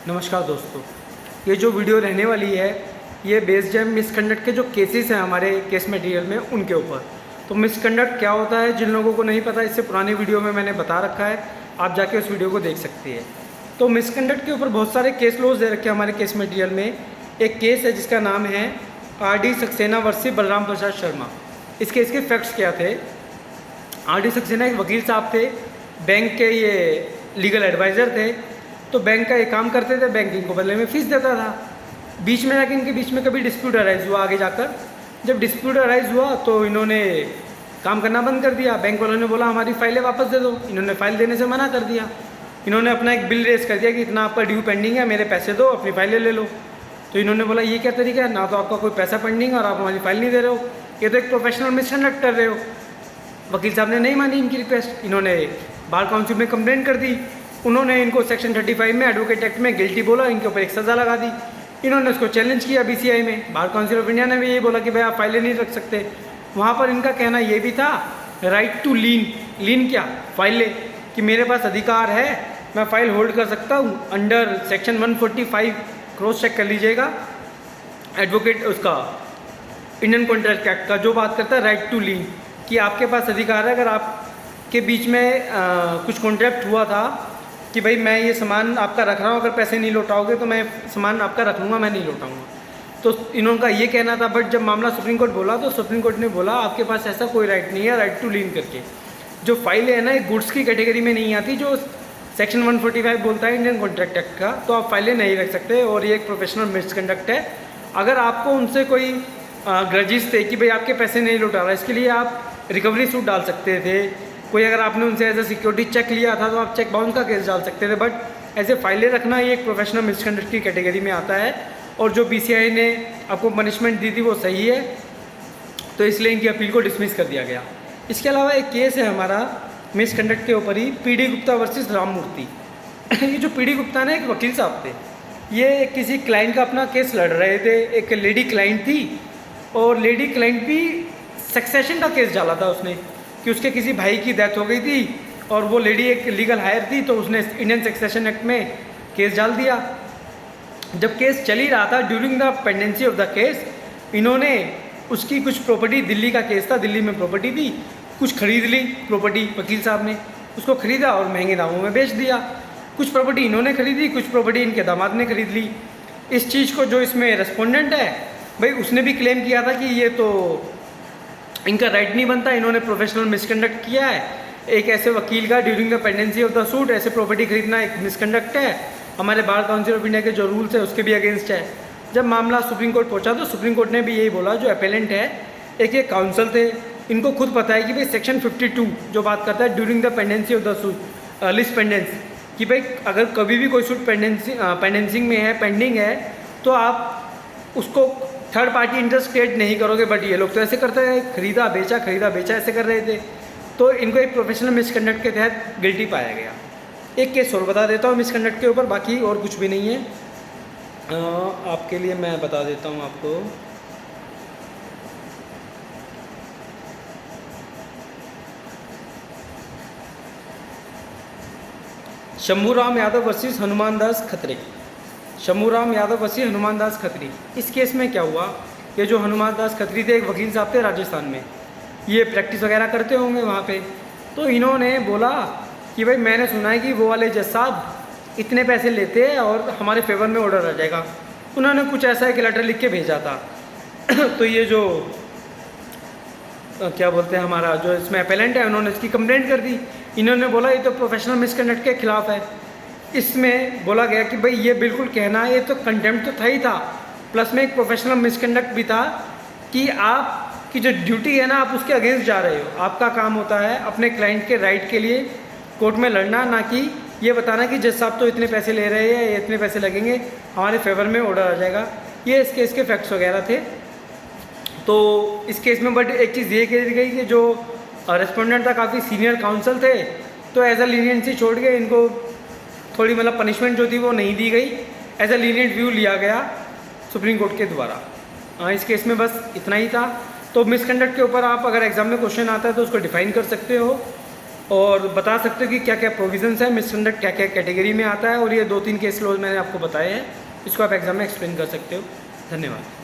नमस्कार दोस्तों, ये जो वीडियो रहने वाली है ये बेस्ड है मिसकंडक्ट के जो केसेस हैं हमारे केस मटेरियल में उनके ऊपर। तो मिसकंडक्ट क्या होता है, जिन लोगों को नहीं पता, इससे पुराने वीडियो में मैंने बता रखा है, आप जाके उस वीडियो को देख सकते हैं। तो मिसकंडक्ट के ऊपर बहुत सारे केस लॉज दे रखे हैं हमारे केस मटेरियल में। एक केस है जिसका नाम है RD सक्सेना वर्सेस बलराम प्रसाद शर्मा। इस केस के फैक्ट्स क्या थे? RD सक्सेना एक वकील साहब थे, बैंक के ये लीगल एडवाइज़र थे। तो बैंक का एक काम करते थे, बैंक इनको बदले में फ़ीस देता था। बीच में जाके इनके बीच में कभी डिस्प्यूट अराइज़ हुआ आगे जाकर। जब डिस्प्यूट अराइज़ हुआ तो इन्होंने काम करना बंद कर दिया। बैंक वालों ने बोला हमारी फ़ाइलें वापस दे दो। इन्होंने फ़ाइल देने से मना कर दिया। इन्होंने अपना एक बिल रेज कर दिया कि इतना आपका ड्यू पेंडिंग है, मेरे पैसे दो, अपनी फ़ाइलें ले लो। तो इन्होंने बोला ये क्या तरीका है, ना तो आपका कोई पैसा पेंडिंग और आप हमारी फ़ाइल नहीं दे रहे हो, ये तो एक प्रोफेशनल मिसकंडक्ट कर रहे हो। वकील साहब ने नहीं मानी इनकी रिक्वेस्ट। इन्होंने बार काउंसिल में कंप्लेंट कर दी। उन्होंने इनको सेक्शन 35 में एडवोकेट एक्ट में गिल्टी बोला, इनके ऊपर एक सज़ा लगा दी। इन्होंने उसको चैलेंज किया BCI में। बार काउंसिल ऑफ इंडिया ने भी यही बोला कि भाई आप फाइलें नहीं रख सकते। वहाँ पर इनका कहना ये भी था, राइट टू लीन क्या, फाइलें, कि मेरे पास अधिकार है, मैं फ़ाइल होल्ड कर सकता हूँ अंडर सेक्शन 145। क्रॉस चेक कर लीजिएगा एडवोकेट उसका इंडियन कॉन्ट्रैक्ट एक्ट का, जो बात करता है राइट टू लीन, कि आपके पास अधिकार है। अगर आपके बीच में कुछ कॉन्ट्रैक्ट हुआ था कि भाई मैं ये सामान आपका रख रहा हूँ, अगर पैसे नहीं लौटाओगे तो मैं सामान आपका रख लूँगा, मैं नहीं लौटाऊँगा। तो इनका ये कहना था। बट जब मामला सुप्रीम कोर्ट बोला तो सुप्रीम कोर्ट ने बोला आपके पास ऐसा कोई राइट नहीं है, राइट टू लीन करके। जो फाइलें है ना, एक गुड्स की कैटेगरी में नहीं आती, जो सेक्शन 145 बोलता है इंडियन कॉन्ट्रैक्ट एक्ट का, तो आप फाइलें नहीं रख सकते। और ये एक प्रोफेशनल मिसकंडक्ट है। अगर आपको उनसे कोई ग्रजिस थे कि भाई आपके पैसे नहीं लौटा रहा, इसके लिए आप रिकवरी सूट डाल सकते थे। कोई अगर आपने उनसे एज ए सिक्योरिटी चेक लिया था तो आप चेक बाउंस का केस डाल सकते थे। बट ऐसे फाइलें रखना ये एक प्रोफेशनल मिसकंडक्ट की कैटेगरी में आता है। और जो BCI ने आपको पनिशमेंट दी थी वो सही है, तो इसलिए इनकी अपील को डिसमिस कर दिया गया। इसके अलावा एक केस है हमारा मिसकंडक्ट के ऊपर ही, PD गुप्ता वर्सेस राममूर्ति। ये जो PD गुप्ता ने एक वकील साहब थे, ये किसी क्लाइंट का अपना केस लड़ रहे थे। एक लेडी क्लाइंट थी और लेडी क्लाइंट भी सक्सेशन का केस डाला था उसने, कि उसके किसी भाई की डेथ हो गई थी और वो लेडी एक लीगल हायर थी, तो उसने इंडियन सक्सेशन एक्ट में केस डाल दिया। जब केस चल ही रहा था, during the pendency of the case, इन्होंने उसकी कुछ प्रॉपर्टी, दिल्ली का केस था, दिल्ली में प्रॉपर्टी थी, कुछ खरीद ली प्रॉपर्टी। वकील साहब ने उसको खरीदा और महंगे दामों में बेच दिया। कुछ प्रॉपर्टी इन्होंने खरीदी, कुछ प्रॉपर्टी इनके दामाद ने खरीद ली। इस चीज़ को जो इसमें रेस्पोंडेंट है भाई, उसने भी क्लेम किया था कि ये तो इनका राइट नहीं बनता, इन्होंने प्रोफेशनल मिसकंडक्ट किया है। एक ऐसे वकील का during the pendency of the suit ऐसे प्रॉपर्टी खरीदना एक मिसकंडक्ट है, हमारे बार काउंसिल ऑफ इंडिया के जो रूल्स है उसके भी अगेंस्ट है। जब मामला सुप्रीम कोर्ट पहुंचा तो सुप्रीम कोर्ट ने भी यही बोला, जो अपेलेंट है, एक ये काउंसिल थे, इनको खुद पता है कि भाई सेक्शन 52 जो बात करता है during the pendency of the suit list pendens, कि भाई अगर कभी भी कोई सूट पेंडेंसिंग में है, पेंडिंग है, तो आप उसको थर्ड पार्टी इंटरेस्ट क्रिएट नहीं करोगे। बट ये लोग तो ऐसे करते हैं, खरीदा बेचा ऐसे कर रहे थे। तो इनको एक प्रोफेशनल मिसकंडक्ट के तहत गिल्टी पाया गया। एक केस और बता देता हूँ मिसकंडक्ट के ऊपर, बाकी और कुछ भी नहीं है। आपके लिए मैं बता देता हूँ आपको। शंभूराम यादव वर्सेस हनुमान दास खत्री। शंभूराम यादव वर्सेस हनुमान दास खत्री। इस केस में क्या हुआ, ये जो हनुमान दास खत्री थे, एक वकील साहब थे राजस्थान में, ये प्रैक्टिस वगैरह करते होंगे वहाँ पे। तो इन्होंने बोला कि भाई मैंने सुना है कि वो वाले जज साहब इतने पैसे लेते हैं और हमारे फेवर में ऑर्डर आ जाएगा। उन्होंने कुछ ऐसा एक लेटर लिख के भेजा था। तो ये जो क्या बोलते हैं, हमारा जो इसमें अपेलेंट है, उन्होंने इसकी कंप्लेंट कर दी। इन्होंने बोला ये तो प्रोफेशनल मिसकंडक्ट के खिलाफ है। इसमें बोला गया कि भाई ये बिल्कुल कहना है, ये तो कंटेम्प्ट तो था ही था, प्लस में एक प्रोफेशनल मिसकंडक्ट भी था कि आपकी जो ड्यूटी है ना, आप उसके अगेंस्ट जा रहे हो। आपका काम होता है अपने क्लाइंट के राइट के लिए कोर्ट में लड़ना, ना कि ये बताना कि जज साहब तो इतने पैसे ले रहे हैं, इतने पैसे लगेंगे, हमारे फेवर में ऑर्डर आ जाएगा। ये इस केस के फैक्ट्स वगैरह थे। तो इस केस में बट एक चीज़ ये कही गई कि जो रेस्पोंडेंट था काफ़ी सीनियर काउंसिल थे, तो एज अ लीनियंसी छोड़ के इनको थोड़ी मतलब पनिशमेंट जो थी वो नहीं दी गई, एज अ लीनियंट व्यू लिया गया सुप्रीम कोर्ट के द्वारा। इस केस में बस इतना ही था। तो मिसकंडक्ट के ऊपर आप अगर एग्जाम में क्वेश्चन आता है तो उसको डिफाइन कर सकते हो। और बता सकते हो कि क्या क्या प्रोविजंस है, मिसकंडक्ट क्या क्या कैटेगरी में आता है, और ये 2-3 केस लॉज मैंने आपको बताए हैं, इसको आप एग्जाम में एक्सप्लेन कर सकते हो। धन्यवाद।